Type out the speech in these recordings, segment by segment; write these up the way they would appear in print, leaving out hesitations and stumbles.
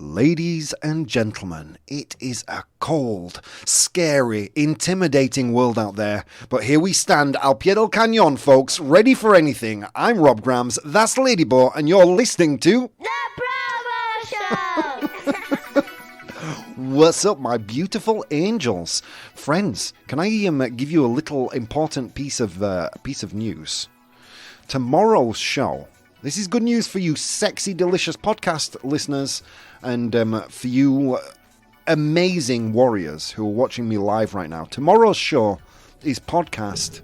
Ladies and gentlemen, it is a cold, scary, intimidating world out there. But here we stand, al pie del cañón, folks, ready for anything. I'm Rob Grams, that's Ladybo, and you're listening to... The ProBoh Show! What's up, my beautiful angels? Friends, can I give you a little important piece of news? Tomorrow's show... This is good news for you sexy, delicious podcast listeners and for you amazing warriors who are watching me live right now. Tomorrow's show is podcast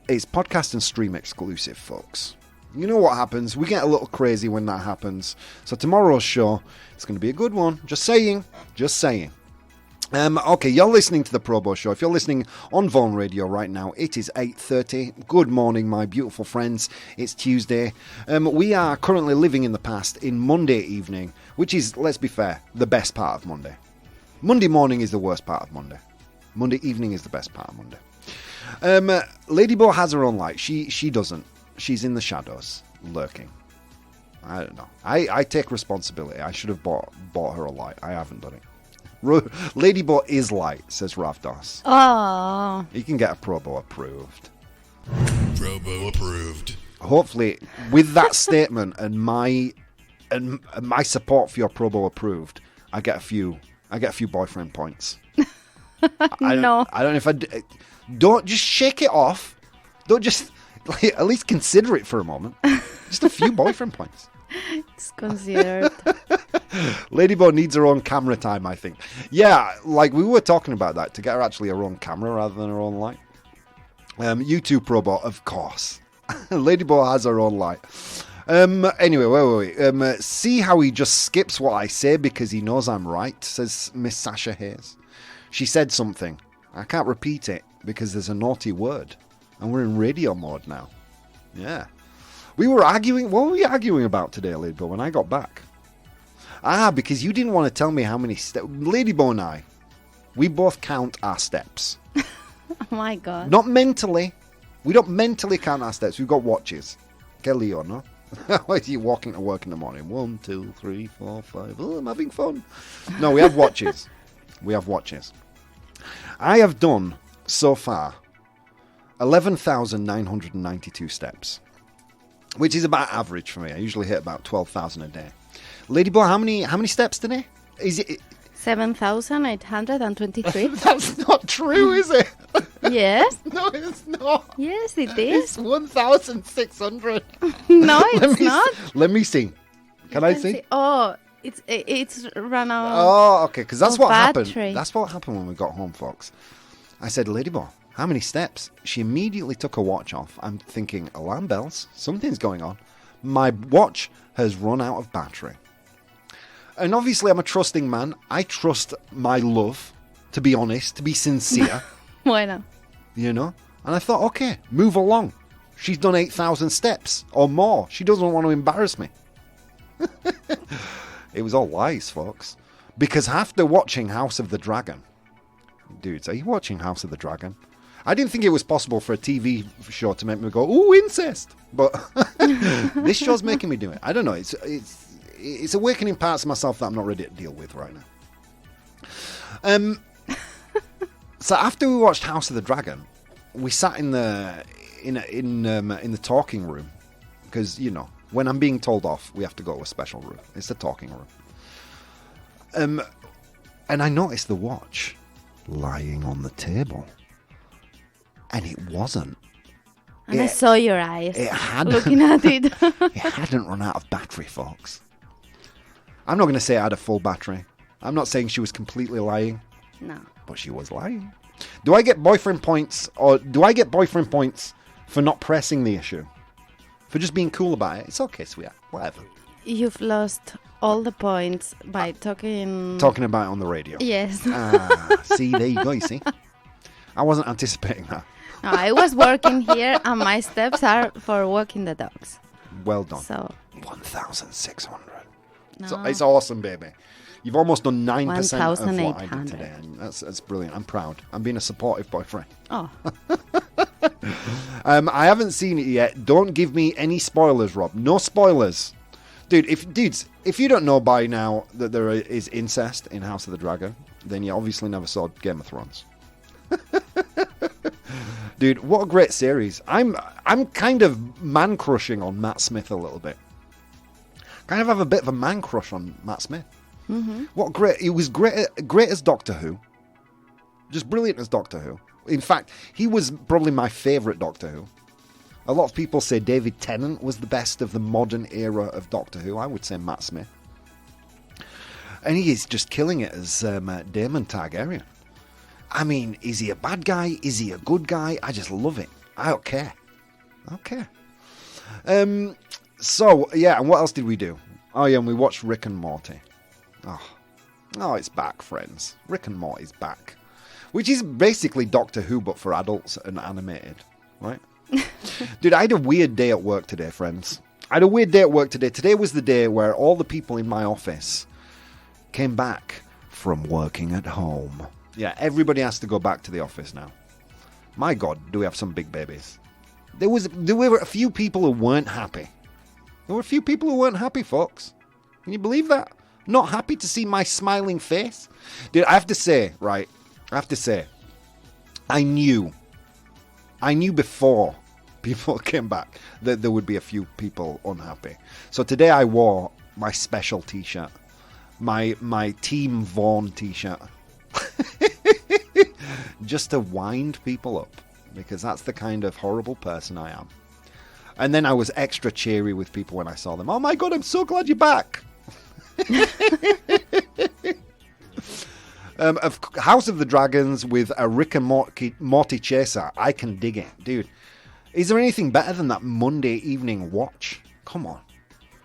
and stream exclusive, folks. You know what happens. We get a little crazy when that happens. So tomorrow's show is going to be a good one. Just saying. Okay, you're listening to the ProBoh Show. If you're listening on Vaughan Radio right now, it is 8:30. Good morning, my beautiful friends. It's Tuesday. We are currently living in the past in Monday evening, which is, let's be fair, the best part of Monday. Monday morning is the worst part of Monday. Monday evening is the best part of Monday. Ladybo has her own light. She doesn't. She's in the shadows, lurking. I don't know. I take responsibility. I should have bought her a light. I haven't done it. Ladybo is light, says Ravdos. Oh. You can get a ProBoh approved. ProBoh approved. Hopefully, with that statement and my support for your ProBoh approved, I get a few boyfriend points. No. I don't know if don't just shake it off. Don't just at least consider it for a moment. Just a few boyfriend points. It's considered. Ladybo needs her own camera time, I think. Yeah, like we were talking about that, to get her actually her own camera rather than her own light. You too, ProBoh, of course. Ladybo has her own light. Anyway, wait. See how he just skips what I say because he knows I'm right, says Miss Sasha Hayes. She said something. I can't repeat it because there's a naughty word. And we're in radio mode now. Yeah. We were arguing. What were we arguing about today, Ladybo, when I got back? Because you didn't want to tell me how many steps. Ladybo and I, we both count our steps. Oh my God. Not mentally. We don't mentally count our steps. We've got watches. Que lío, no? Why are you walking to work in the morning? 1, 2, 3, 4, 5. Oh, I'm having fun. No, we have watches. I have done, so far, 11,992 steps. Which is about average for me. I usually hit about 12,000 a day. Ladybo, how many steps today? Is it 7,823? That's not true, is it? Yes. No, it's not. Yes, it is. It's 1,600. No, it's not. Let me see. Can I see? Oh, it's run out. Oh, okay. Because that's what battery. happened. That's what happened when we got home, folks. I said, Ladybo, how many steps? She immediately took her watch off. I'm thinking, alarm bells. Something's going on. My watch has run out of battery. And obviously, I'm a trusting man. I trust my love, to be honest, to be sincere. Why not? You know? And I thought, okay, move along. She's done 8,000 steps or more. She doesn't want to embarrass me. It was all lies, folks. Because after watching House of the Dragon... Dudes, are you watching House of the Dragon? I didn't think it was possible for a TV show to make me go, ooh, incest. But this show's making me do it. I don't know. It's awakening parts of myself that I'm not ready to deal with right now. So after we watched House of the Dragon, we sat in the talking room because when I'm being told off, we have to go to a special room. It's the talking room. And I noticed the watch lying on the table, and it wasn't. And I saw your eyes looking at it. It hadn't run out of battery, folks. I'm not going to say it had a full battery. I'm not saying she was completely lying. No. But she was lying. Do I get boyfriend points, or do I get boyfriend points for not pressing the issue? For just being cool about it? It's okay, sweetheart. Whatever. You've lost all the points by talking about it on the radio. Yes. See, there you go, you see. I wasn't anticipating that. No, I was working here, and my steps are for walking the dogs. Well done. So 1,600. no. So it's awesome, baby. You've almost done 9% of what I did 1,800. today. And that's brilliant. I'm proud. I'm being a supportive boyfriend. Oh. I haven't seen it yet. Don't give me any spoilers, Rob. No spoilers. If you don't know by now that there is incest in House of the Dragon, then you obviously never saw Game of Thrones. Dude, what a great series. I'm kind of man-crushing on Matt Smith a little bit. Kind of have a bit of a man crush on Matt Smith. Mm-hmm. What great. He was great as Doctor Who. Just brilliant as Doctor Who. In fact, he was probably my favourite Doctor Who. A lot of people say David Tennant was the best of the modern era of Doctor Who. I would say Matt Smith. And he is just killing it as Daemon Targaryen. I mean, is he a bad guy? Is he a good guy? I just love it. I don't care. So, yeah, and what else did we do? Oh, yeah, and we watched Rick and Morty. Oh, it's back, friends. Rick and Morty's back. Which is basically Doctor Who, but for adults and animated, right? Dude, I had a weird day at work today, friends. Today was the day where all the people in my office came back from working at home. Yeah, everybody has to go back to the office now. My God, do we have some big babies. There were a few people who weren't happy. Folks. Can you believe that? Not happy to see my smiling face? Dude, I have to say, I knew before people came back that there would be a few people unhappy. So today I wore my special t-shirt. My Team Vaughn t-shirt. Just to wind people up. Because that's the kind of horrible person I am. And then I was extra cheery with people when I saw them. Oh my God, I'm so glad you're back. Of House of the Dragons with a Rick and Morty chaser. I can dig it. Dude, is there anything better than that Monday evening watch? Come on.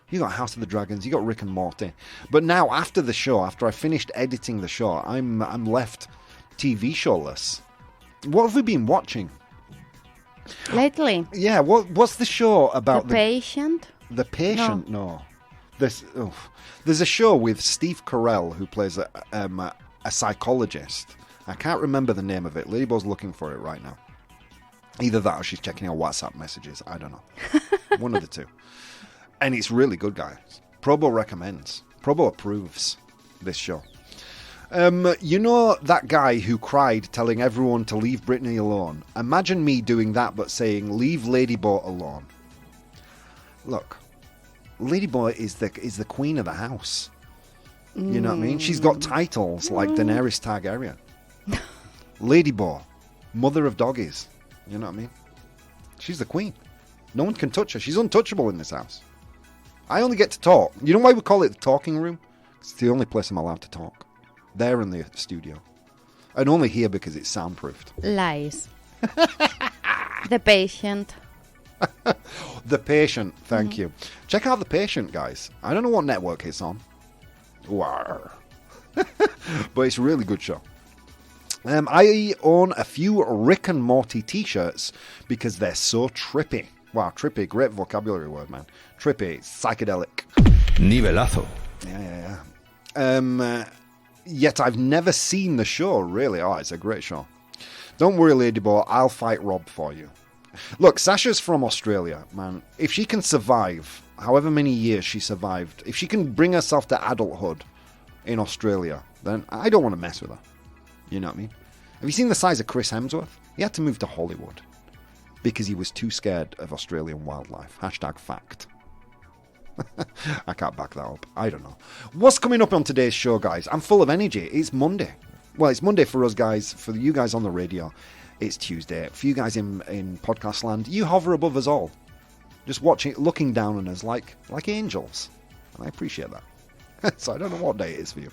You got House of the Dragons, you got Rick and Morty. But now, after the show, after I finished editing the show, I'm left TV showless. What have we been watching? Lately? Yeah, what's the show about? The Patient? The Patient? No. There's a show with Steve Carell who plays a psychologist. I can't remember the name of it. Ladybo's looking for it right now. Either that or she's checking her WhatsApp messages. I don't know. One of the two. And it's really good, guys. ProBoh recommends. ProBoh approves this show. You know that guy who cried telling everyone to leave Britney alone? Imagine me doing that but saying, leave Ladybo alone. Look, Ladybo is the queen of the house. You know what I mean? She's got titles like Daenerys Targaryen. Ladybo, mother of doggies. You know what I mean? She's the queen. No one can touch her. She's untouchable in this house. I only get to talk. You know why we call it the talking room? It's the only place I'm allowed to talk. There in the studio. And only here because it's soundproofed. Lies. The Patient. The Patient, thank you. Check out The Patient, guys. I don't know what network it's on. But it's a really good show. I own a few Rick and Morty t-shirts because they're so trippy. Wow, trippy, great vocabulary word, man. Trippy, psychedelic. Nivelazo. Yeah. Yet I've never seen the show, really. Oh, it's a great show. Don't worry, Ladybo, I'll fight Rob for you. Look, Sasha's from Australia, man. If she can survive, however many years she survived, if she can bring herself to adulthood in Australia, then I don't want to mess with her. You know what I mean? Have you seen the size of Chris Hemsworth? He had to move to Hollywood because he was too scared of Australian wildlife. #fact. I can't back that up. I don't know. What's coming up on today's show, guys? I'm full of energy. It's Monday. Well, it's Monday for us guys. For you guys on the radio, it's Tuesday. For you guys in podcast land, you hover above us all. Just watching, looking down on us like angels. And I appreciate that. So I don't know what day it is for you.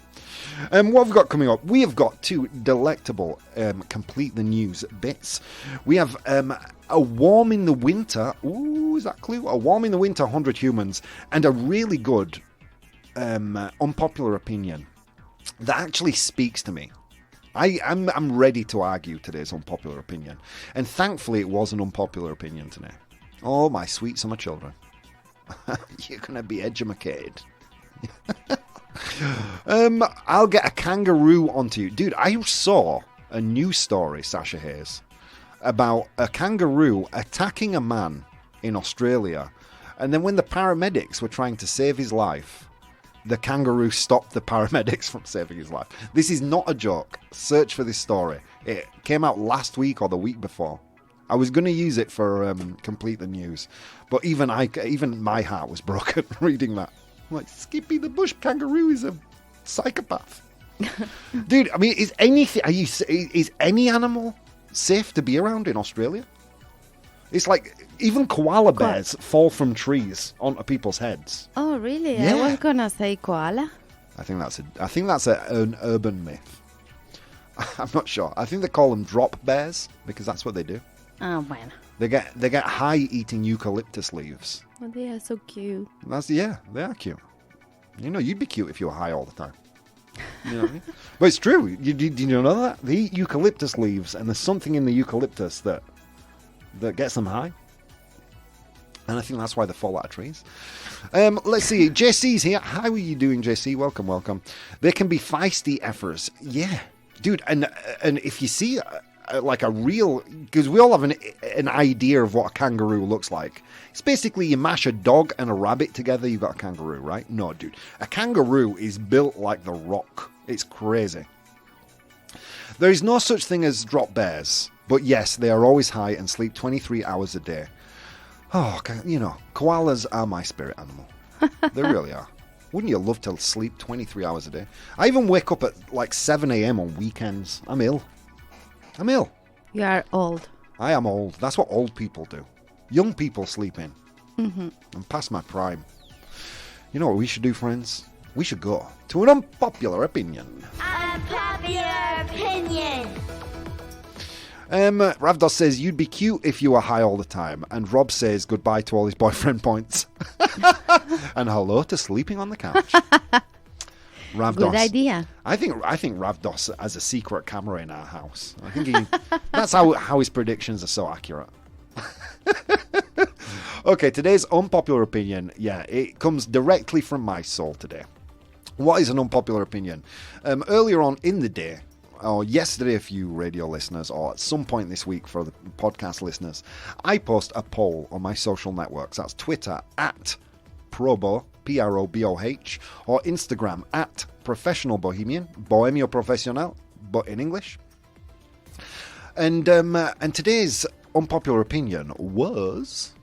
What have we got coming up? We have got two delectable complete the news bits. We have a warm in the winter. Ooh, is that clue? A warm in the winter 100 humans, and a really good unpopular opinion that actually speaks to me. I'm ready to argue today's unpopular opinion, and thankfully it was an unpopular opinion today. Oh, my sweet summer children, you're gonna be educated. I'll get a kangaroo onto you. Dude, I saw a news story, Sasha Hayes, about a kangaroo attacking a man in Australia And then when the paramedics were trying to save his life, the kangaroo stopped the paramedics from saving his life. This is not a joke. Search for this story. It came out last week or the week before. I was going to use it for Complete the News, but even my heart was broken reading that. I'm like, Skippy the bush kangaroo is a psychopath. Dude, I mean, is any animal safe to be around in Australia? It's like even koala bears fall from trees onto people's heads. Oh, really? Yeah. I was gonna say koala. I think that's an urban myth. I'm not sure. I think they call them drop bears because that's what they do. Oh, bueno. They get high eating eucalyptus leaves. Oh, they are so cute. They are cute. You know, you'd be cute if you were high all the time. You know what I mean? But it's true. Did you know that? They eat eucalyptus leaves, and there's something in the eucalyptus that gets them high. And I think that's why they fall out of trees. Let's see. JC's here. How are you doing, JC? Welcome. They can be feisty effers. Yeah. Dude, and if you see like a real... Because we all have an idea of what a kangaroo looks like. It's basically you mash a dog and a rabbit together, you've got a kangaroo, right? No, dude. A kangaroo is built like the Rock. It's crazy. There is no such thing as drop bears. But yes, they are always high and sleep 23 hours a day. Oh, you know, koalas are my spirit animal. They really are. Wouldn't you love to sleep 23 hours a day? I even wake up at like 7 a.m. on weekends. I'm ill. You are old. I am old. That's what old people do. Young people sleep in. Mm-hmm. I'm past my prime. You know what we should do, friends? We should go to an unpopular opinion. Unpopular opinion. Ravdos says, you'd be cute if you were high all the time. And Rob says goodbye to all his boyfriend points. And hello to sleeping on the couch. Ravdos. Good idea. I think Ravdos has a secret camera in our house. I think that's how his predictions are so accurate. Okay, today's unpopular opinion, it comes directly from my soul today. What is an unpopular opinion? Earlier on in the day, or yesterday if you radio listeners, or at some point this week for the podcast listeners, I post a poll on my social networks. That's Twitter at ProBoh, ProBoh, or Instagram at Professional Bohemian, Bohemio Profesional, but in English. And today's unpopular opinion was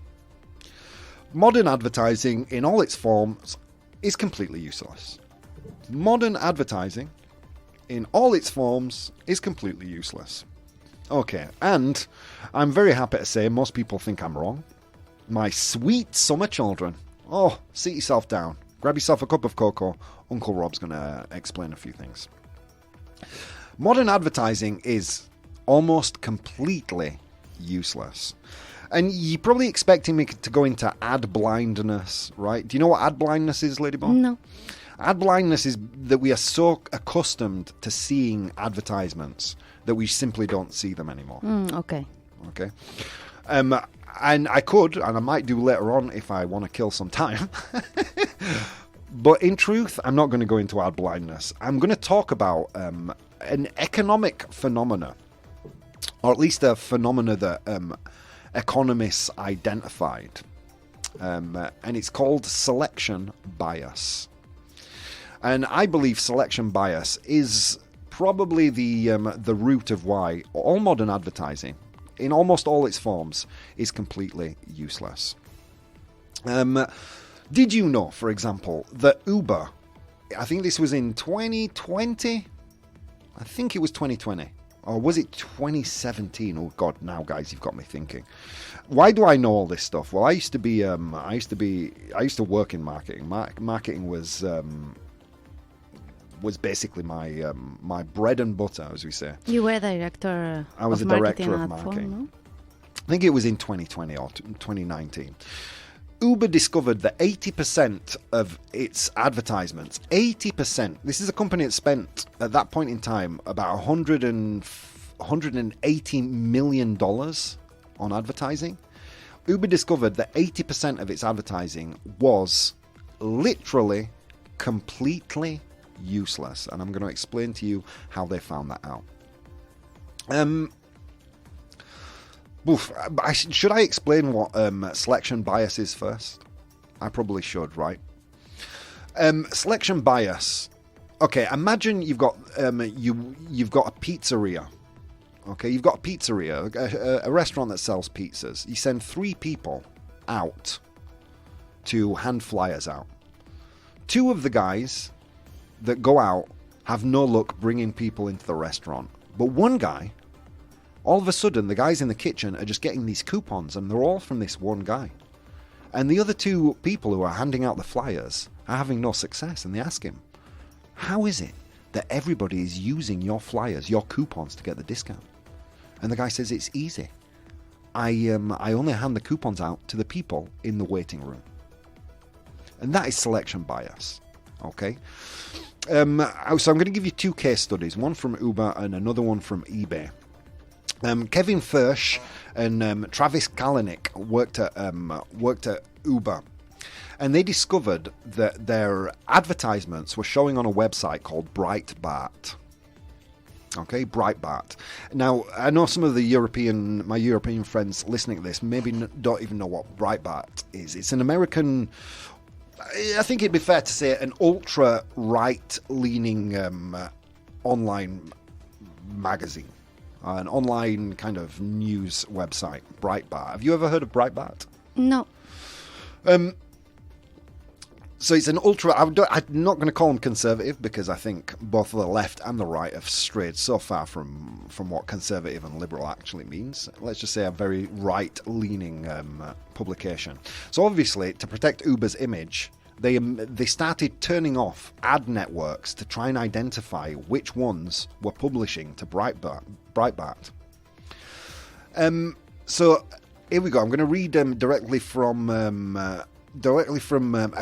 modern advertising in all its forms is completely useless. Modern advertising in all its forms is completely useless. Okay, and I'm very happy to say most people think I'm wrong. My sweet summer children. Oh, sit yourself down. Grab yourself a cup of cocoa. Uncle Rob's going to explain a few things. Modern advertising is almost completely useless. And you're probably expecting me to go into ad blindness, right? Do you know what ad blindness is, Ladybone? No. Ad blindness is that we are so accustomed to seeing advertisements that we simply don't see them anymore. Okay. Okay. And I could, and I might do later on if I want to kill some time. But in truth, I'm not going to go into ad blindness. I'm going to talk about an economic phenomena, or at least a phenomena that economists identified. And it's called selection bias. And I believe selection bias is probably the root of why all modern advertising, in almost all its forms, is completely useless. Did you know, for example, that Uber, I think this was in 2020? I think it was 2020. Or was it 2017? Oh God, now guys, you've got me thinking. Why do I know all this stuff? Well, I used to work in marketing. Marketing was basically my bread and butter, as we say. You were director I was of a director of at marketing. Phone, no? I think it was in 2020 or 2019. Uber discovered that 80% of its advertisements, 80%, this is a company that spent, at that point in time, about $180 million on advertising. Uber discovered that 80% of its advertising was literally completely useless. And I'm going to explain to you how they found that out. Should I explain what selection bias is first? I probably should, right? Selection bias. Okay, imagine you've got you've got a pizzeria. Okay, you've got a pizzeria, a restaurant that sells pizzas. You send 3 people out to hand flyers out. 2 of the guys that go out have no luck bringing people into the restaurant. But one guy, all of a sudden, the guys in the kitchen are just getting these coupons, and they're all from this one guy. And the other 2 people who are handing out the flyers are having no success, and they ask him, how is it that everybody is using your flyers, your coupons, to get the discount? And the guy says, it's easy. I only hand the coupons out to the people in the waiting room. And that is selection bias. Okay? So I'm going to give you 2 case studies, one from Uber and another one from eBay. Kevin Fersch and Travis Kalanick worked at Uber, and they discovered that their advertisements were showing on a website called Breitbart. Okay, Breitbart. Now, I know some of my European friends listening to this maybe don't even know what Breitbart is. It's an American, I think it'd be fair to say, an ultra right-leaning online magazine. An online kind of news website, Breitbart. Have you ever heard of Breitbart? No. So it's an ultra... I'm not going to call them conservative, because I think both the left and the right have strayed so far from what conservative and liberal actually means. Let's just say a very right-leaning publication. So obviously, to protect Uber's image, they started turning off ad networks to try and identify which ones were publishing to Breitbart. So here we go. I'm going to read directly from a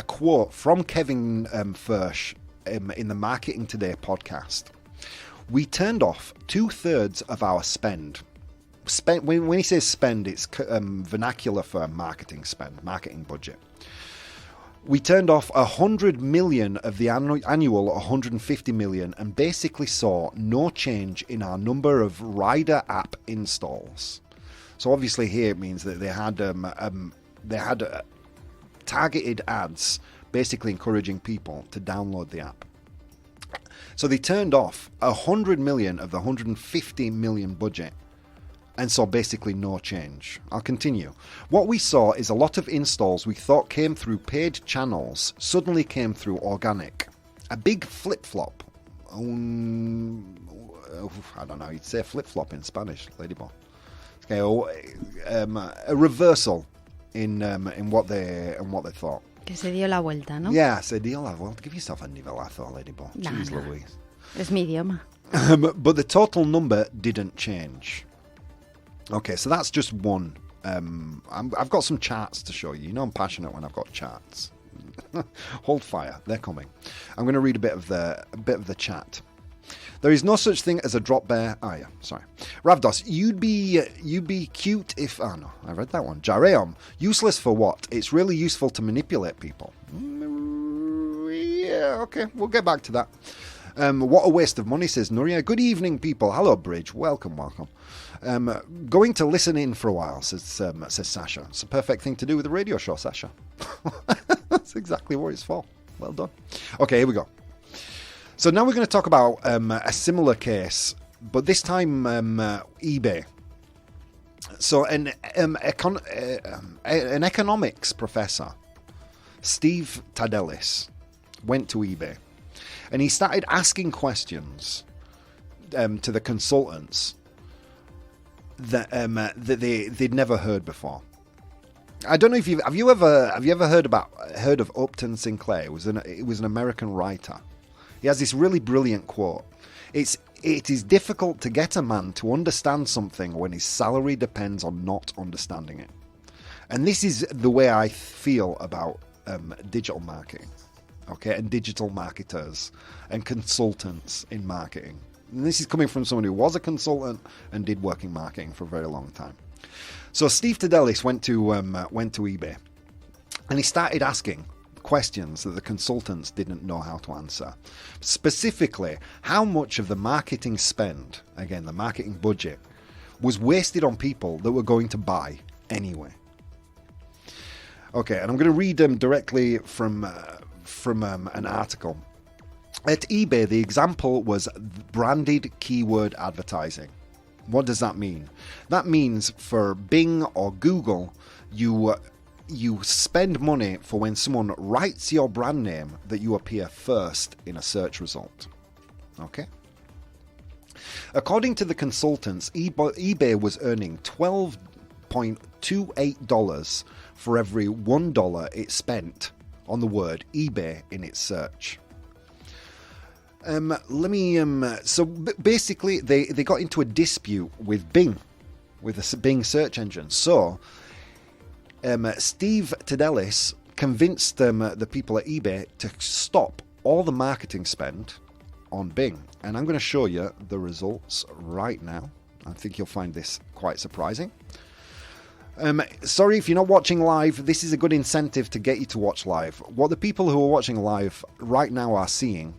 quote from Kevin Fersch in the Marketing Today podcast. We turned off 2/3 of our spend. When he says spend, it's vernacular for marketing spend, marketing budget. We turned off 100 million of the annual 150 million and basically saw no change in our number of rider app installs. So obviously here it means that they had targeted ads basically encouraging people to download the app. So they turned off 100 million of the 150 million budget and saw basically no change. I'll continue. What we saw is a lot of installs we thought came through paid channels suddenly came through organic. A big flip-flop. I don't know, you'd say flip-flop in Spanish, Ladyball. Okay, a reversal in what they thought. Que se dio la vuelta, ¿no? Yeah, se dio la vuelta. Give yourself a nivelazo, Ladyball. Jeez Louise. Es mi idioma. But the total number didn't change. Okay, so that's just one. I've got some charts to show you. You know I'm passionate when I've got charts. Hold fire, they're coming. I'm going to read a bit of the chat. There is no such thing as a drop bear. Oh yeah, sorry. Ravdos, you'd be cute if... Oh no, I read that one. Jareom, useless for what? It's really useful to manipulate people. Yeah, okay, we'll get back to that. What a waste of money, says Nuria. Good evening, people. Hello, Bridge. Welcome. Going to listen in for a while, says Sasha. It's a perfect thing to do with a radio show, Sasha. That's exactly what it's for. Well done. Okay, here we go. So now we're going to talk about a similar case, but this time eBay. So an economics professor, Steve Tadelis, went to eBay. And he started asking questions to the consultants that they'd never heard before. I don't know if have you ever heard of Upton Sinclair? It was an American writer. He has this really brilliant quote. It is difficult to get a man to understand something when his salary depends on not understanding it. And this is the way I feel about digital marketing. Okay, and digital marketers and consultants in marketing. And this is coming from someone who was a consultant and did work in marketing for a very long time. So Steve Tadelis went to eBay, and he started asking questions that the consultants didn't know how to answer. Specifically, how much of the marketing spend, again the marketing budget, was wasted on people that were going to buy anyway. Okay, and I'm going to read them directly from an article. At eBay, the example was branded keyword advertising. What does that mean? That means for Bing or Google, you spend money for when someone writes your brand name that you appear first in a search result. Okay? According to the consultants, eBay was earning $12.28 for every $1 it spent on the word eBay in its search. Basically, they got into a dispute with Bing, with the Bing search engine. So, Steve Tedelis convinced the people at eBay to stop all the marketing spend on Bing. And I'm going to show you the results right now. I think you'll find this quite surprising. Sorry if you're not watching live. This is a good incentive to get you to watch live. What the people who are watching live right now are seeing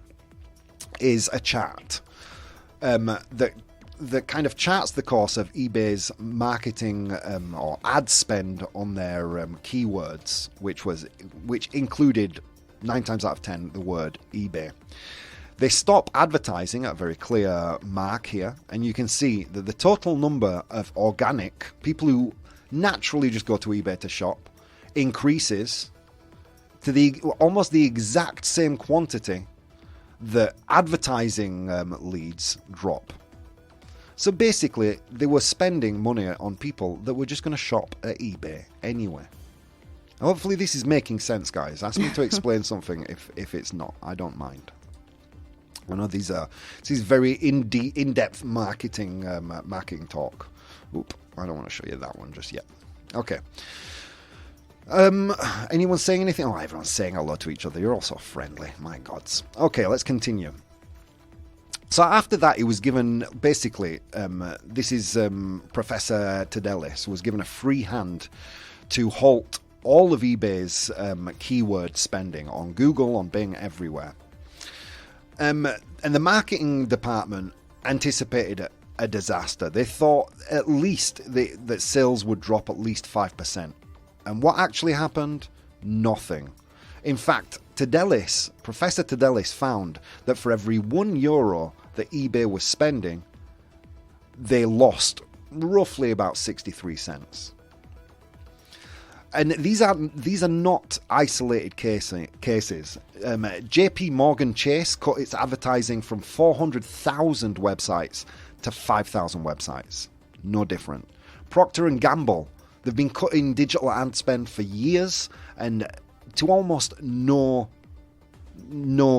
is a chart that kind of charts the course of eBay's marketing or ad spend on their keywords, which included 9 times out of 10 the word eBay. They stop advertising at a very clear mark here, and you can see that the total number of organic people who naturally just go to eBay to shop increases to almost the exact same quantity that advertising leads drop. So basically, they were spending money on people that were just going to shop at eBay anyway. Hopefully this is making sense, guys. Ask me to explain something if it's not. I don't mind. I know this is very in-depth marketing talk. Oop, I don't want to show you that one just yet. Okay. Anyone saying anything? Oh, everyone's saying hello to each other. You're all so friendly. My gods. Okay, let's continue. So after that, he was given, basically, this is Professor Tedelis, was given a free hand to halt all of eBay's keyword spending on Google, on Bing, everywhere. And the marketing department anticipated a disaster. They thought at least that sales would drop at least 5%. And what actually happened? Nothing. In fact, Professor Tedelis found that for every €1 that eBay was spending, they lost roughly about 63 cents. And these are not isolated cases. JP Morgan Chase cut its advertising from 400,000 websites to 5,000 websites. No different. Procter & Gamble, they've been cutting digital ad spend for years and to almost no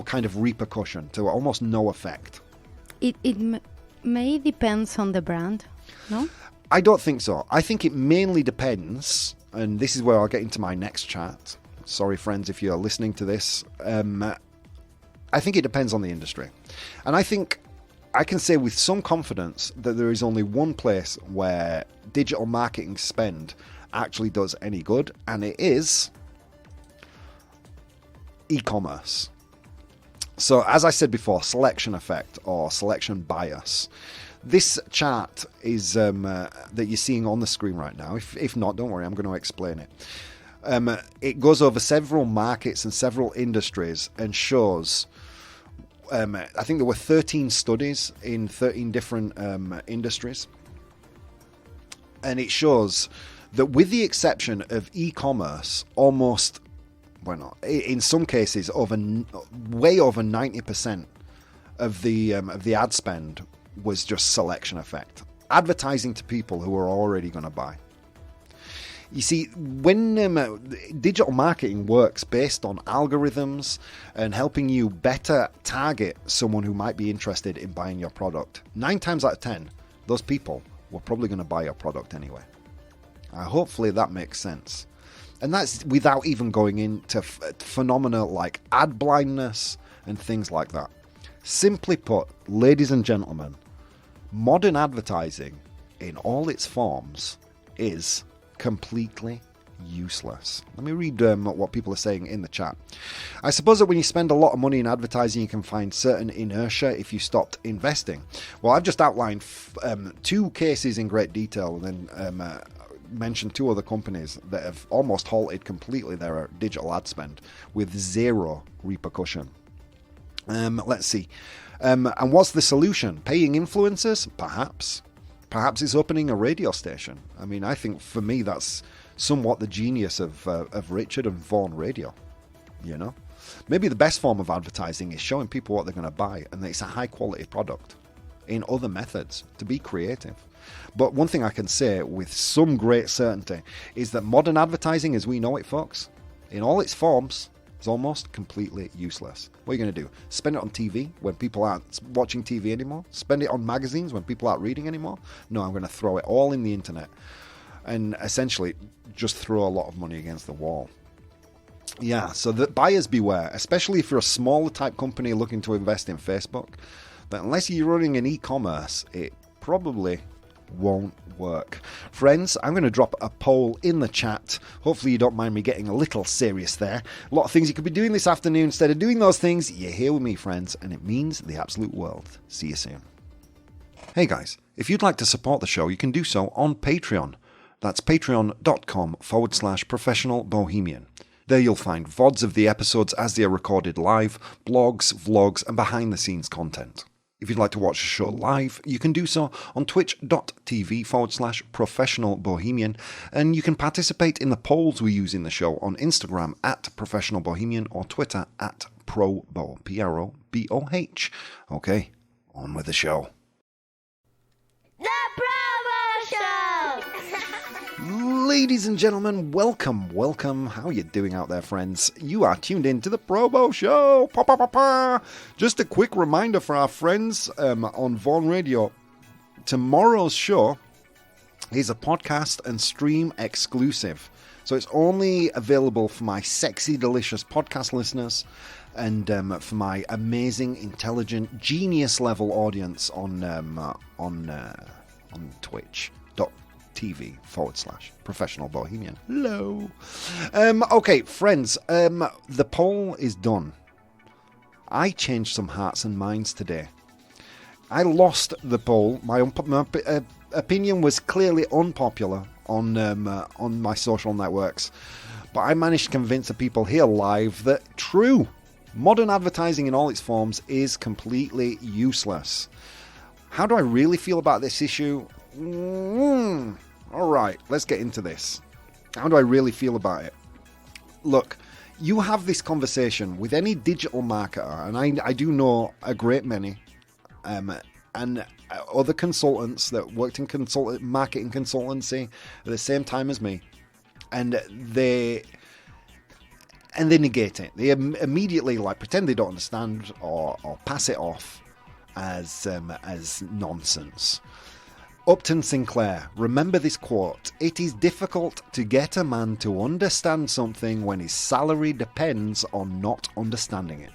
kind of repercussion, to almost no effect. It may depends on the brand, no? I don't think so. I think it mainly depends, and this is where I'll get into my next chat. Sorry, friends, if you're listening to this. I think it depends on the industry. And I think I can say with some confidence that there is only one place where digital marketing spend actually does any good, and it is e-commerce. So, as I said before, selection effect or selection bias. This chart is that you're seeing on the screen right now. If not, don't worry, I'm going to explain it. It goes over several markets and several industries and shows, I think there were 13 studies in 13 different industries. And it shows that with the exception of e-commerce, almost, well, not, in some cases, way over 90% of the ad spend was just selection effect. Advertising to people who are already going to buy. You see, when digital marketing works based on algorithms and helping you better target someone who might be interested in buying your product, 9 times out of 10, those people were probably going to buy your product anyway. Hopefully that makes sense. And that's without even going into phenomena like ad blindness and things like that. Simply put, ladies and gentlemen, modern advertising in all its forms is completely useless. Let me read what people are saying in the chat. I suppose that when you spend a lot of money in advertising, you can find certain inertia if you stopped investing. Well, I've just outlined 2 cases in great detail, and then mention 2 other companies that have almost halted completely their digital ad spend with zero repercussion. Let's see. And what's the solution? Paying influencers? Perhaps. Perhaps it's opening a radio station. I mean, I think for me that's somewhat the genius of Richard and Vaughan Radio. You know, maybe the best form of advertising is showing people what they're going to buy, and that it's a high quality product in other methods, to be creative. But one thing I can say with some great certainty is that modern advertising as we know it, folks, in all its forms, is almost completely useless. What are you going to do? Spend it on TV when people aren't watching TV anymore? Spend it on magazines when people aren't reading anymore? No, I'm going to throw it all in the internet and essentially just throw a lot of money against the wall. Yeah, so the buyers beware, especially if you're a smaller type company looking to invest in Facebook. But unless you're running an e-commerce, it probably won't work. Friends, I'm going to drop a poll in the chat. Hopefully you don't mind me getting a little serious there. A lot of things you could be doing this afternoon. Instead of doing those things, you're here with me, friends, and it means the absolute world. See you soon. Hey guys, if you'd like to support the show, you can do so on Patreon. That's patreon.com/professional bohemian. There you'll find VODs of the episodes as they are recorded live, blogs, vlogs, and behind-the-scenes content. If you'd like to watch the show live, you can do so on twitch.tv/professional bohemian, and you can participate in the polls we use in the show on Instagram @professional bohemian or Twitter @ProBoh, ProBoh. Okay, on with the show. The ProBoh Show! Ladies and gentlemen, welcome. How are you doing out there, friends? You are tuned in to the ProBoh Show. Pa, pa, pa, pa. Just a quick reminder for our friends on Vaughan Radio. Tomorrow's show is a podcast and stream exclusive. So it's only available for my sexy, delicious podcast listeners and for my amazing, intelligent, genius-level audience on Twitch. TV/professional bohemian. Hello. Okay, friends, the poll is done. I changed some hearts and minds today. I lost the poll. My opinion was clearly unpopular on my social networks, but I managed to convince the people here live that true, modern advertising in all its forms is completely useless. How do I really feel about this issue? All right, let's get into this. How do I really feel about it? Look, you have this conversation with any digital marketer, and I do know a great many, and other consultants that worked in marketing consultancy at the same time as me, and they negate it. They immediately pretend they don't understand or pass it off as nonsense. Upton Sinclair, remember this quote: "It is difficult to get a man to understand something when his salary depends on not understanding it."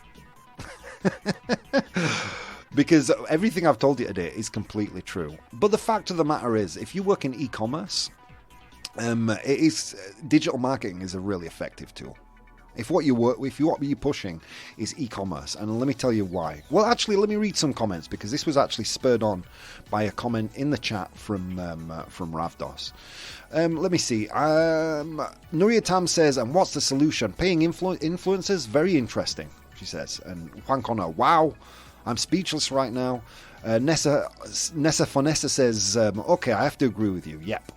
Because everything I've told you today is completely true. But the fact of the matter is, if you work in e-commerce, digital marketing is a really effective tool. If what you're pushing is e-commerce, and let me tell you why. Well, actually, let me read some comments, because this was actually spurred on by a comment in the chat from Ravdos. Let me see. Nuria Tam says, "And what's the solution? Paying influencers? Very interesting," she says. And Juan Connor, "Wow, I'm speechless right now." Nessa Fonessa says, "Okay, I have to agree with you. Yep.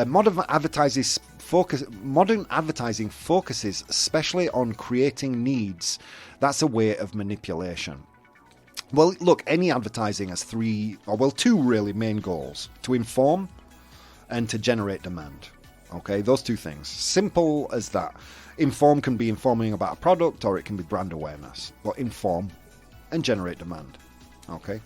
Modern advertising focuses especially on creating needs. That's a way of manipulation." Well, look, any advertising has two really main goals: to inform and to generate demand. Okay, those two things. Simple as that. Inform can be informing about a product, or it can be brand awareness. But inform and generate demand. Okay.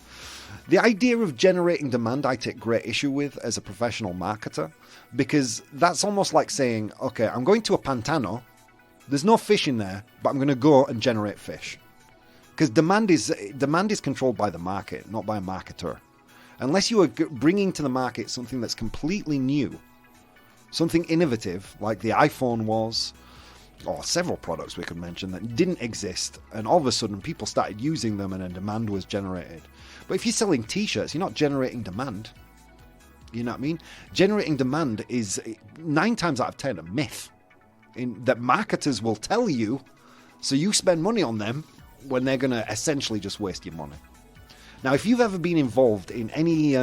The idea of generating demand I take great issue with as a professional marketer, because that's almost like saying, okay, I'm going to a pantano, there's no fish in there, but I'm going to go and generate fish. Because demand is controlled by the market, not by a marketer. Unless you are bringing to the market something that's completely new, something innovative, like the iPhone was, or several products we could mention that didn't exist, and all of a sudden people started using them and a demand was generated. But if you're selling t-shirts, you're not generating demand. You know what I mean? Generating demand is 9 times out of 10 a myth that marketers will tell you, so you spend money on them when they're going to essentially just waste your money. Now, if you've ever been involved in any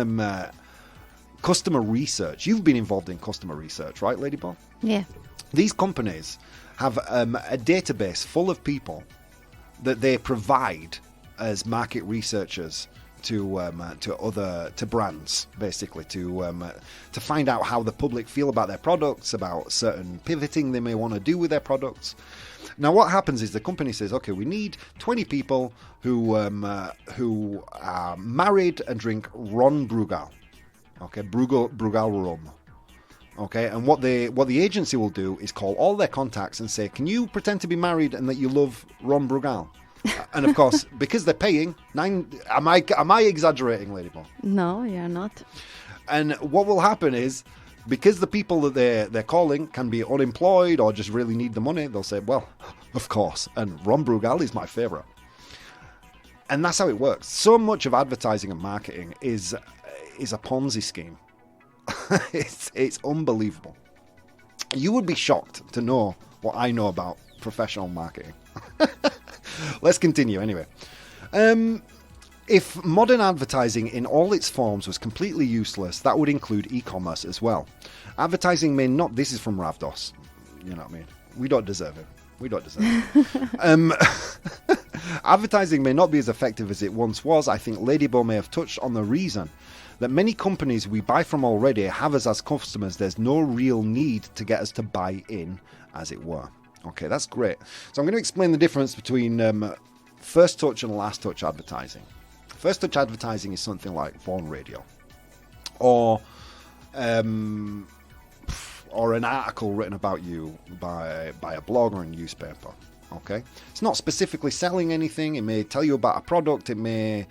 customer research, you've been involved in customer research, right, Ladyball? Yeah. These companies have a database full of people that they provide as market researchers to brands, basically, to find out how the public feel about their products, about certain pivoting they may want to do with their products. Now, what happens is the company says, okay, we need 20 people who are married and drink Ron Brugal. Okay, Brugal rum. Okay, and what the agency will do is call all their contacts and say, can you pretend to be married and that you love Ron Brugal? And of course, because they're paying, am I exaggerating, Ladyball? No, you're not. And what will happen is, because the people that they're calling can be unemployed or just really need the money, they'll say, well, of course, and Ron Brugal is my favourite. And that's how it works. So much of advertising and marketing is a Ponzi scheme. It's unbelievable. You would be shocked to know what I know about professional marketing. Let's continue anyway. If modern advertising in all its forms was completely useless, that would include e-commerce as well. Advertising may not... This is from Ravdos. You know what I mean? We don't deserve it. We don't deserve it. Advertising may not be as effective as it once was. I think Ladyball may have touched on the reason that many companies we buy from already have us as customers. There's no real need to get us to buy in, as it were. Okay, that's great. So I'm going to explain the difference between first touch and last touch advertising. First touch advertising is something like Vaughan Radio, or an article written about you by a blog or a newspaper. Okay, it's not specifically selling anything. It may tell you about a product. It may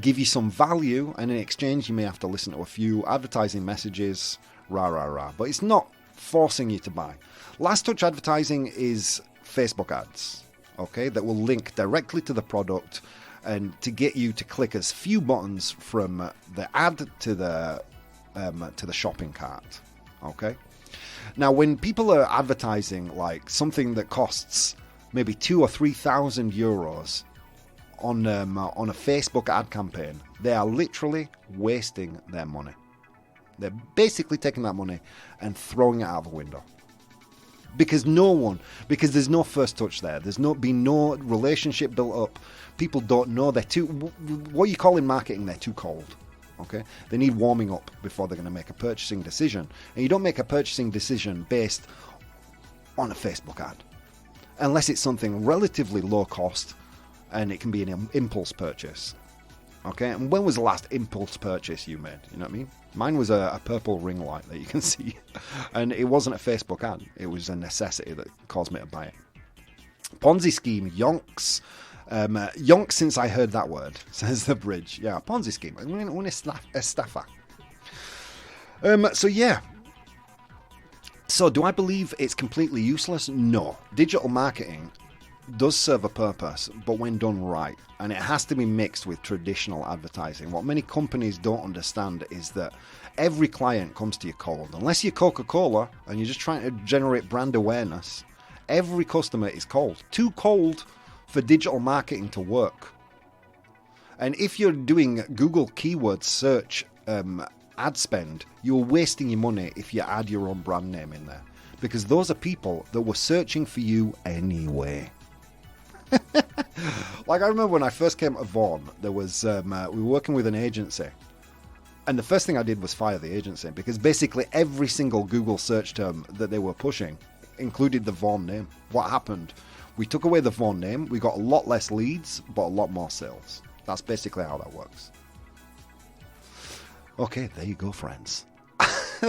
give you some value, and in exchange you may have to listen to a few advertising messages. But it's not forcing you to buy. Last touch advertising is Facebook ads, okay, that will link directly to the product and to get you to click as few buttons from the ad to the shopping cart. Okay. Now, when people are advertising like something that costs maybe 2,000 or 3,000 euros on a Facebook ad campaign, they are literally wasting their money. They're basically taking that money and throwing it out of a window. Because there's no first touch there. There's been no relationship built up. People don't know. What you call in marketing, they're too cold. Okay? They need warming up before they're going to make a purchasing decision. And you don't make a purchasing decision based on a Facebook ad. Unless it's something relatively low cost and it can be an impulse purchase. Okay? And when was the last impulse purchase you made? You know what I mean? Mine was a purple ring light that you can see. And it wasn't a Facebook ad. It was a necessity that caused me to buy it. Ponzi scheme, yonks. Yonks since I heard that word, says the bridge. Yeah, Ponzi scheme. Una estafa. So yeah. So do I believe it's completely useless? No. Digital marketing does serve a purpose, but when done right. And it has to be mixed with traditional advertising. What many companies don't understand is that every client comes to you cold. Unless you're Coca-Cola and you're just trying to generate brand awareness, every customer is cold. Too cold for digital marketing to work. And if you're doing Google keyword search ad spend, you're wasting your money if you add your own brand name in there. Because those are people that were searching for you anyway. Like, I remember when I first came to Vaughan, there was we were working with an agency, and the first thing I did was fire the agency, because basically every single Google search term that they were pushing included the Vaughan name. What happened? We took away the Vaughan name, we got a lot less leads, but a lot more sales. That's basically how that works. Okay, there you go, friends.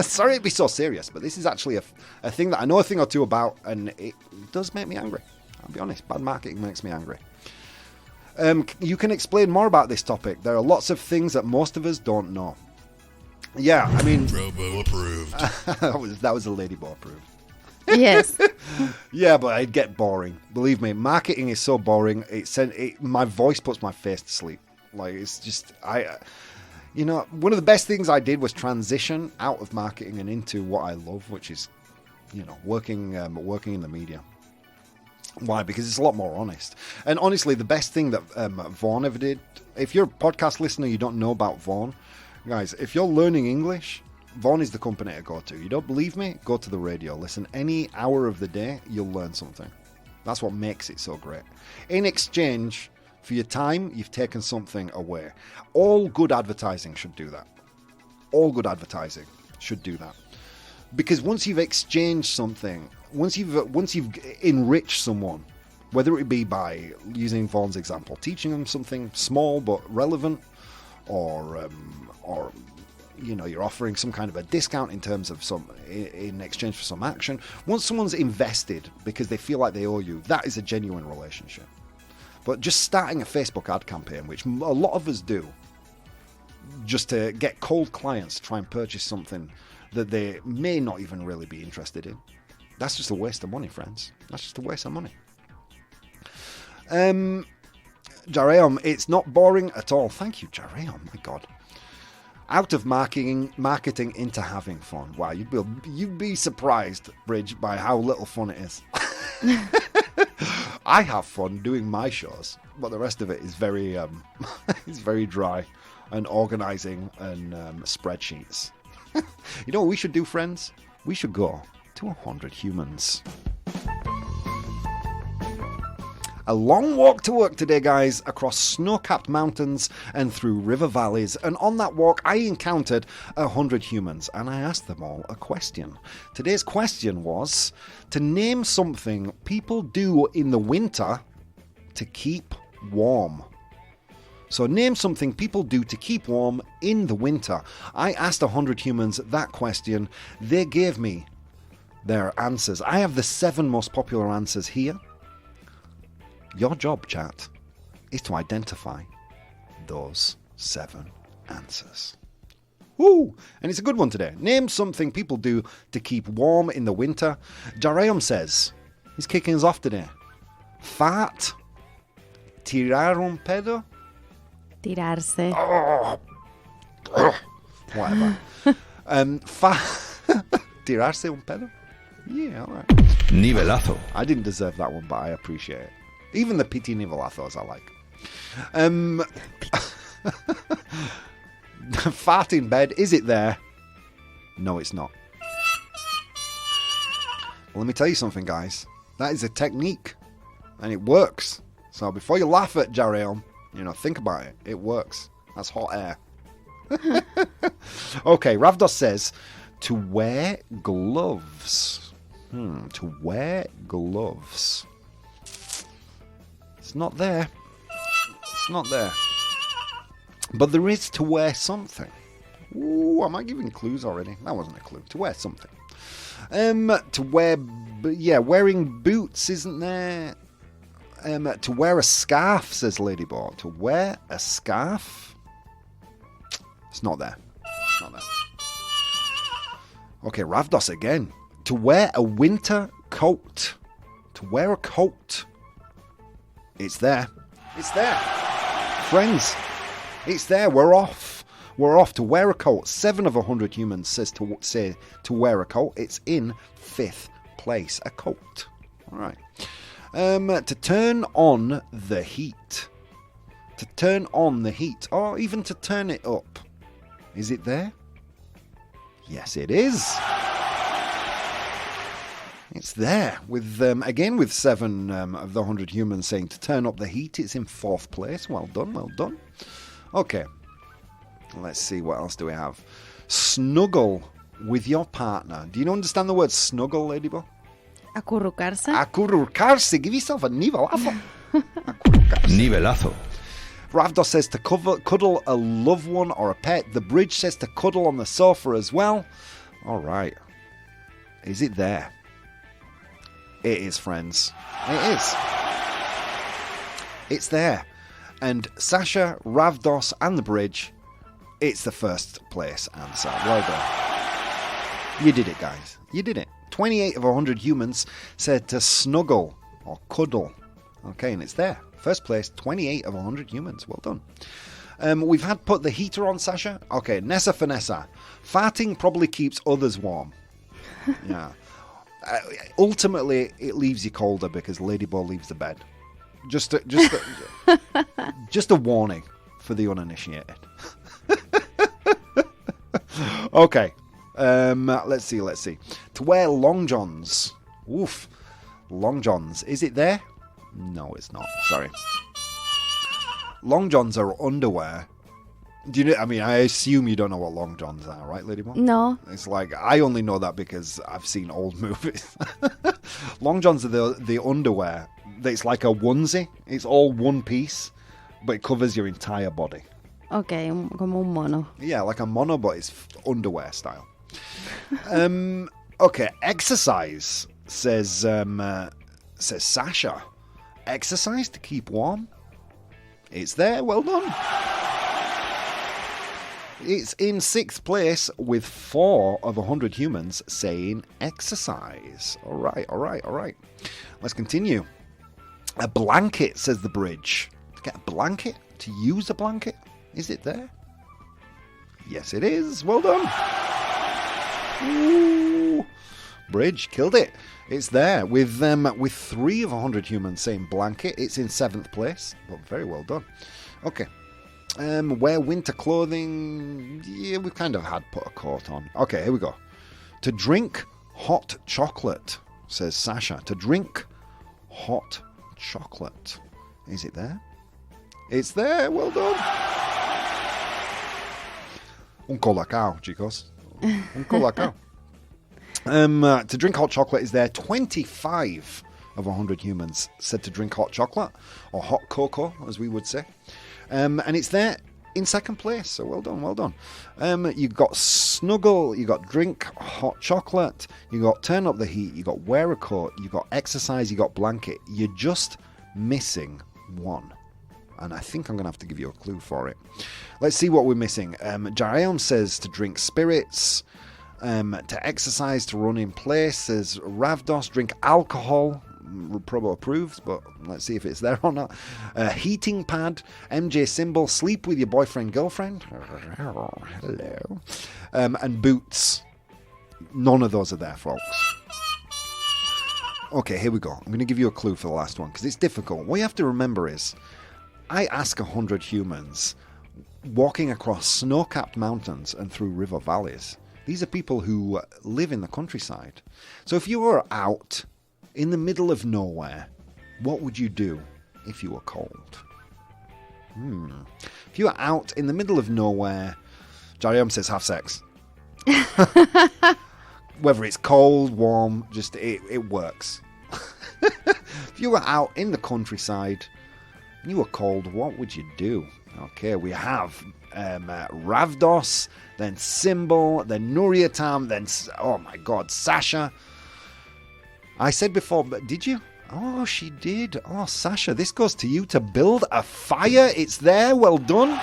Sorry to be so serious, but this is actually a thing that I know a thing or two about, and it does make me angry. I'll be honest, bad marketing makes me angry. You can explain more about this topic. There are lots of things that most of us don't know. Yeah, I mean... ProBoh approved. that was a Ladyball approved. Yes. Yeah, but it'd get boring. Believe me, marketing is so boring. My voice puts my face to sleep. Like, it's just... You know, one of the best things I did was transition out of marketing and into what I love, which is, you know, working in the media. Why? Because it's a lot more honest. And honestly, the best thing that Vaughn ever did, if you're a podcast listener, you don't know about Vaughn, guys, if you're learning English, Vaughn is the company to go to. You don't believe me? Go to the radio. Listen, any hour of the day, you'll learn something. That's what makes it so great. In exchange for your time, you've taken something away. All good advertising should do that. All good advertising should do that. Because once you've exchanged something, once you've enriched someone, whether it be by using Vaughn's example, teaching them something small but relevant, or you know, you're offering some kind of a discount in terms of in exchange for some action. Once someone's invested because they feel like they owe you, that is a genuine relationship. But just starting a Facebook ad campaign, which a lot of us do, just to get cold clients to try and purchase something that they may not even really be interested in, that's just a waste of money, friends. That's just a waste of money. Jareum, it's not boring at all. Thank you, Jareum. My God. Out of marketing into having fun. Wow, you'd be surprised, Bridge, by how little fun it is. I have fun doing my shows, but the rest of it is very it's very dry and organising and spreadsheets. You know what we should do, friends? We should go to 100 humans. A long walk to work today, guys, across snow-capped mountains and through river valleys. And on that walk, I encountered 100 humans, and I asked them all a question. Today's question was to name something people do in the winter to keep warm. So name something people do to keep warm in the winter. I asked 100 humans that question. They gave me their answers. I have the 7 most popular answers here. Your job, chat, is to identify those 7 answers. Woo! And it's a good one today. Name something people do to keep warm in the winter. Jareum says, he's kicking us off today. Fart. Tirar un pedo. Tirarse. Oh. Whatever. Tirarse un pedo? Yeah, all right. Nivelazo. I didn't deserve that one, but I appreciate it. Even the pity nivelazos I like. Fart in bed, is it there? No, it's not. Well, let me tell you something, guys. That is a technique, and it works. So before you laugh at Jareum, you know, think about it. It works. That's hot air. Okay, Ravdos says, to wear gloves. To wear gloves. It's not there. It's not there. But there is to wear something. Ooh, am I giving clues already? That wasn't a clue. To wear something. To wear, wearing boots isn't there. To wear a scarf, says Ladyball. To wear a scarf? It's not there. It's not there. Okay, Ravdos again. To wear a winter coat. To wear a coat. It's there. It's there. Friends, it's there. We're off. We're off to wear a coat. 7 of 100 humans say to wear a coat. It's in 5th place. A coat. All right. To turn on the heat. To turn on the heat. Or even to turn it up. Is it there? Yes, it is. It's there, with again with 7 of the 100 humans saying to turn up the heat. It's in 4th place. Well done, well done. Okay, let's see, what else do we have? Snuggle with your partner. Do you understand the word snuggle, Ladybug? Acurrucarse. Acurrucarse. Give yourself a nivelazo. Acurrucarse. Nivelazo. Ravdos says to cuddle a loved one or a pet. The Bridge says to cuddle on the sofa as well. All right. Is it there? It is, friends. It is. It's there. And Sasha, Ravdos, and the Bridge, it's the 1st place answer. Well done. You did it, guys. You did it. 28 of 100 humans said to snuggle or cuddle. Okay, and it's there. 1st place, 28 of 100 humans. Well done. We've had put the heater on, Sasha. Okay, Nessa Finessa. Farting probably keeps others warm. Yeah. Ultimately, it leaves you colder because Ladyball leaves the bed. Just a warning for the uninitiated. Okay. Let's see. To wear long johns. Oof. Long johns. Is it there? No, it's not. Sorry. Long johns are underwear. Do you know? I mean, I assume you don't know what long johns are, right, Ladyball? No. It's like I only know that because I've seen old movies. Long johns are the underwear. It's like a onesie. It's all one piece, but it covers your entire body. Okay, como un mono. Yeah, like a mono, but it's underwear style. Okay, exercise says Sasha. Exercise to keep warm. It's there. Well done. It's in 6th place with 4 of 100 humans saying exercise. All right. Let's continue. A blanket, says the bridge. To get a blanket? To use a blanket? Is it there? Yes, it is. Well done. Ooh. Bridge, killed it. It's there with 3 of 100 humans saying blanket. It's in 7th place. Well, very well done. Okay. Wear winter clothing. Yeah, we kind of had put a coat on. Okay, here we go. To drink hot chocolate, says Sasha. To drink hot chocolate. Is it there? It's there. Well done. Un colacao, chicos. Un colacao. To drink hot chocolate is there. 25 of 100 humans said to drink hot chocolate, or hot cocoa, as we would say. And it's there in 2nd place, so well done. You got snuggle, you got drink hot chocolate, you got turn up the heat, you got wear a coat, you got exercise, you got blanket. You're just missing one. And I think I'm going to have to give you a clue for it. Let's see what we're missing. Jarion says to drink spirits, to exercise, to run in place. Says Ravdos, drink alcohol. ProBoh approves, but let's see if it's there or not. Heating pad, MJ symbol, sleep with your boyfriend, girlfriend. Hello. And boots. None of those are there, folks. Okay, here we go. I'm going to give you a clue for the last one because it's difficult. What you have to remember is I ask 100 humans walking across snow-capped mountains and through river valleys. These are people who live in the countryside. So if you were out in the middle of nowhere, what would you do if you were cold? If you were out in the middle of nowhere, Jariam says have sex. Whether it's cold, warm, just it works. If you were out in the countryside and you were cold, what would you do? Okay, we have Ravdos, then Symbol, then Nuriatam, then, oh my god, Sasha. I said before, but did you? Oh, she did. Oh, Sasha, this goes to you. To build a fire. It's there. Well done.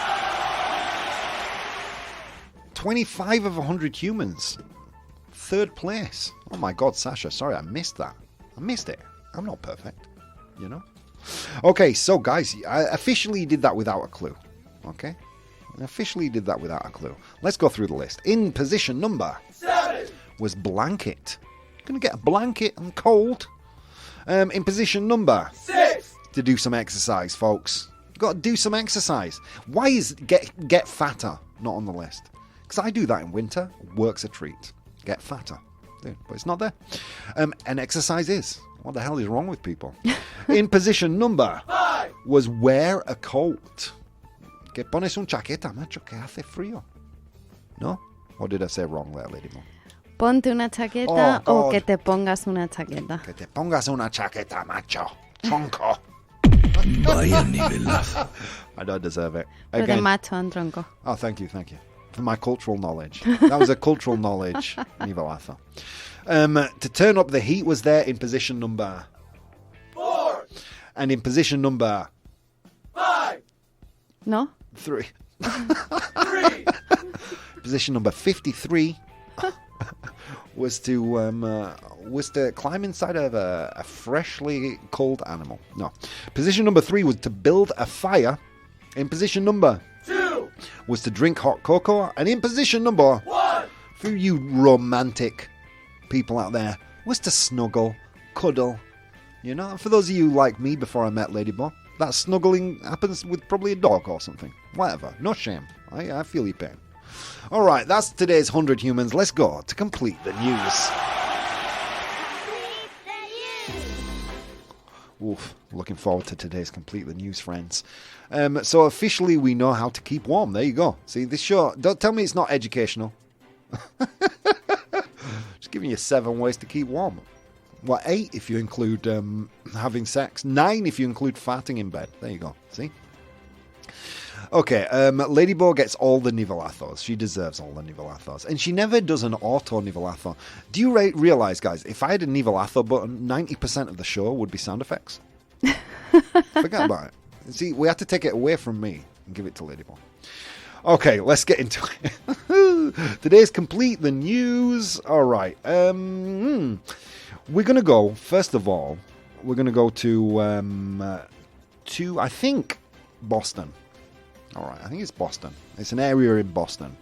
25 of 100 humans. 3rd place. Oh my god, Sasha. Sorry, I missed that. I missed it. I'm not perfect, you know. Okay, so guys, I officially did that without a clue. Okay? I officially did that without a clue. Let's go through the list. In position number 7 was blanket. Gonna get a blanket. I'm cold. In position number 6 to do some exercise, folks. You've got to do some exercise. Why is get fatter not on the list? Because I do that in winter. Works a treat. Get fatter. Dude, but it's not there. And exercise is. What the hell is wrong with people? In position number 5 was wear a coat. Que pones un chaqueta, macho, que hace frío. No? Or did I say wrong there, Lady Mo? Ponte una chaqueta o que te pongas una chaqueta. Que te pongas una chaqueta, macho. Tronco. Vaya nivelazo. I don't deserve it. Pero de macho en tronco. Oh, thank you. For my cultural knowledge. That was a cultural knowledge. Nivelazo. To turn up the heat was there in position number 4. And in position number 5. No? 3. Position number 53 was to climb inside of a freshly cold animal. No. Position number 3 was to build a fire. In position number 2 was to drink hot cocoa. And in position number 1, for you romantic people out there, was to snuggle, cuddle. You know, and for those of you like me before I met Ladybug, that snuggling happens with probably a dog or something. Whatever. No shame. I feel your pain. All right, that's today's 100 humans. Let's go to complete the news. Oof, looking forward to today's Complete the News, friends. So officially we know how to keep warm. There you go. See, this show, don't tell me it's not educational. Just giving you 7 ways to keep warm. What, 8 if you include having sex? 9 if you include farting in bed. There you go. See? Okay, Ladybug gets all the Nivelathos. She deserves all the Nivelathos. And she never does an auto Nivelatho. Do you realise, guys, if I had a Nivelatho button, 90% of the show would be sound effects. Forget about it. See, we had to take it away from me and give it to Ladybug. Okay, let's get into it. Today's Complete the News. All right. We're going to go, first of all, we're going to go to, I think, Boston. All right, I think it's Boston. It's an area in Boston.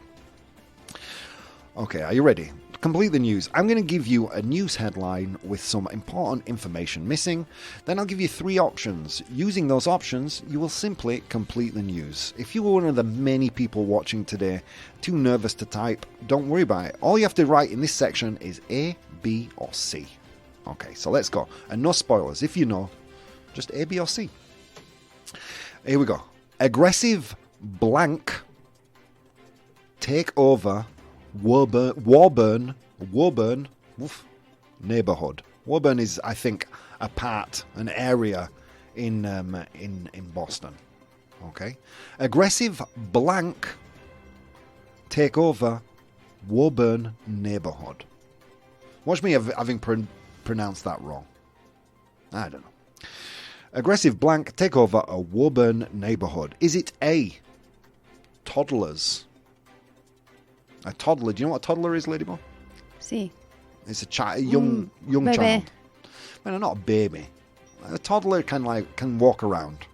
Okay, are you ready? To complete the news, I'm going to give you a news headline with some important information missing. Then I'll give you 3 options. Using those options, you will simply complete the news. If you were one of the many people watching today, too nervous to type, don't worry about it. All you have to write in this section is A, B, or C. Okay, so let's go. And no spoilers. If you know, just A, B, or C. Here we go. Aggressive blank take over Woburn neighborhood. Woburn is, I think, an area in Boston. Okay, aggressive blank take over Woburn neighborhood. Watch me having pronounced that wrong. I don't know. Aggressive blank take over a Woburn neighborhood. Is it A, toddlers? A toddler. Do you know what a toddler is, Ladybug? Sí. It's a young bebé. child. Well, not a baby. A toddler can walk around,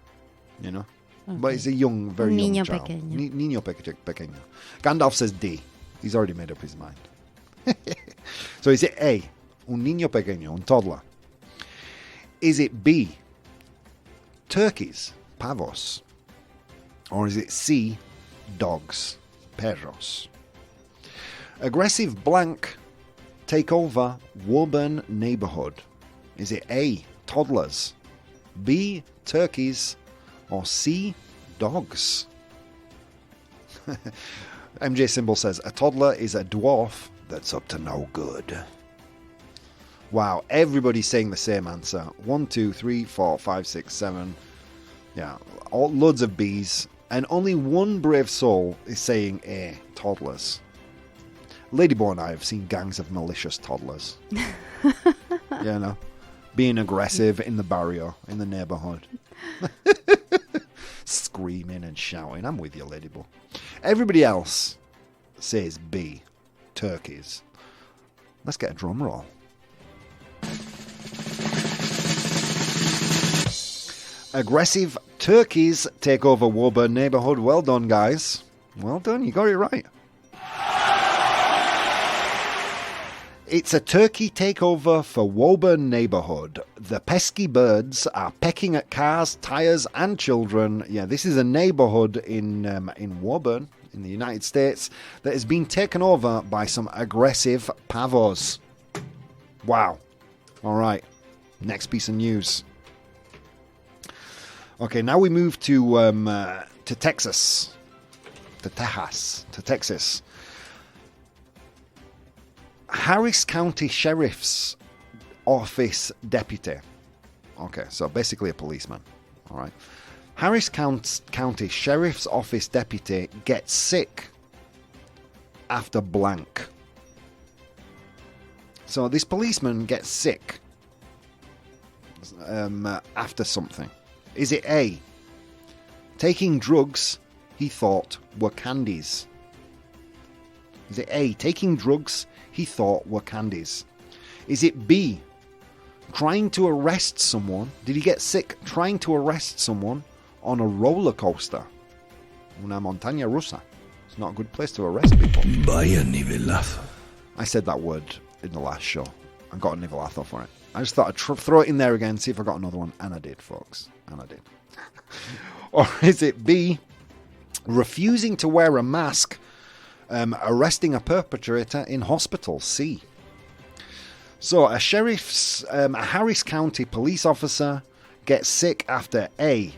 you know. Okay. But it's a very young Niño child. pequeño. Niño pequeño. Gandalf says D. He's already made up his mind. So is it A, un niño pequeño, un toddler? Is it B, turkeys, pavos? Or is it C, dogs, perros? Aggressive blank take over Woburn neighborhood. Is it A, toddlers, B, turkeys, or C, dogs? MJ Symbol says, a toddler is a dwarf that's up to no good. Wow, everybody's saying the same answer. 1, 2, 3, 4, 5, 6, 7. Yeah, loads of B's. And only one brave soul is saying A, toddlers. Ladybug and I have seen gangs of malicious toddlers. You know, being aggressive in the barrio, in the neighborhood. Screaming and shouting. I'm with you, Ladybug. Everybody else says B, turkeys. Let's get a drum roll. Aggressive turkeys take over Woburn neighborhood. Well done, guys. Well done, you got it right. It's a turkey takeover for Woburn neighborhood. The pesky birds are pecking at cars, tires, and children. Yeah, this is a neighborhood in Woburn, in the United States, that has been taken over by some aggressive pavos. Wow. All right. Next piece of news. Okay, now we move to Texas. To Texas. Harris County Sheriff's Office deputy. Okay, so basically a policeman. All right. Harris County Sheriff's Office deputy gets sick after blank. So this policeman gets sick after something. Is it A, taking drugs he thought were candies? Is it A, taking drugs he thought were candies? Is it B, trying to arrest someone? Did he get sick trying to arrest someone on a roller coaster? una montaña rusa. It's not a good place to arrest people. Vaya nivelazo. I said that word in the last show. I got a nivelazo for it. I just thought I'd throw it in there again, see if I got another one. And I did, folks. And I did. Or is it B, refusing to wear a mask, arresting a perpetrator in hospital? C. So a a Harris County police officer gets sick after A,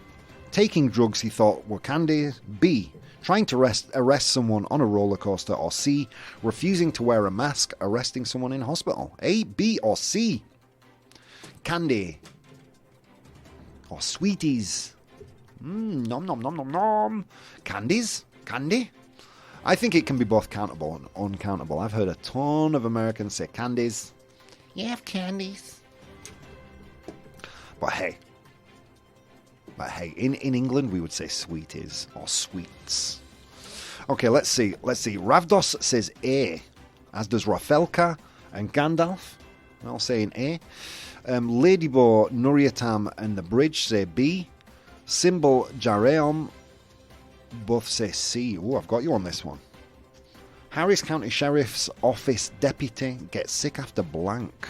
taking drugs he thought were candy, B, trying to arrest someone on a roller coaster, or C, refusing to wear a mask, arresting someone in hospital. A, B, or C? Candy. Or sweeties. Nom nom nom nom nom. Candies? Candy? I think it can be both countable and uncountable. I've heard a ton of Americans say candies. You have candies. But hey, in England we would say sweeties or sweets. Okay, let's see. Ravdos says A, as does Rafelka and Gandalf. All saying A. Ladybo, Nuryatam and the Bridge say B. Symbol Jareom both say C. Oh, I've got you on this one. Harris County Sheriff's Office deputy gets sick after blank.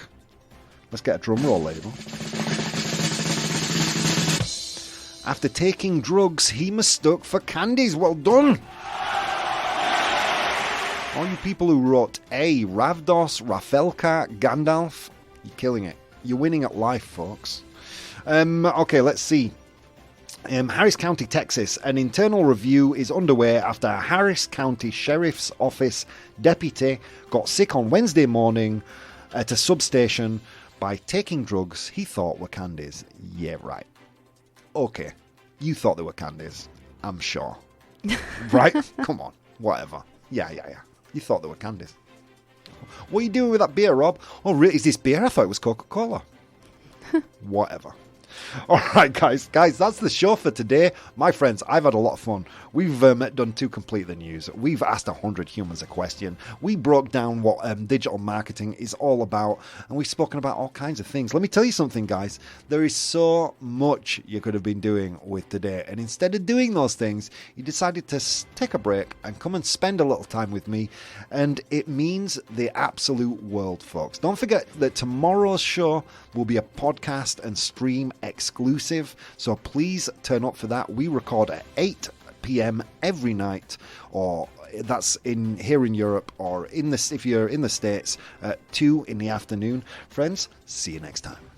Let's get a drum roll, Ladybo. After taking drugs, he mistook for candies. Well done! All you people who wrote A, Ravdos, Rafelka, Gandalf, you're killing it. You're winning at life, folks. Okay, let's see. Harris County, Texas. An internal review is underway after a Harris County Sheriff's Office deputy got sick on Wednesday morning at a substation by taking drugs he thought were candies. Yeah, right. Okay, you thought they were candies. I'm sure. Right? Come on. Whatever. Yeah. You thought they were candies. What are you doing with that beer, Rob? Oh, really? Is this beer? I thought it was Coca-Cola. Whatever. All right, guys, that's the show for today. My friends, I've had a lot of fun. We've done To Complete the News. We've asked 100 humans a question. We broke down what digital marketing is all about, and we've spoken about all kinds of things. Let me tell you something, guys. There is so much you could have been doing with today, and instead of doing those things, you decided to take a break and come and spend a little time with me, and it means the absolute world, folks. Don't forget that tomorrow's show will be a podcast and stream exclusive, so please turn up for that. We record at 8 p.m. every night, or that's here in Europe, or if you're in the States at 2 in the afternoon. Friends, see you next time.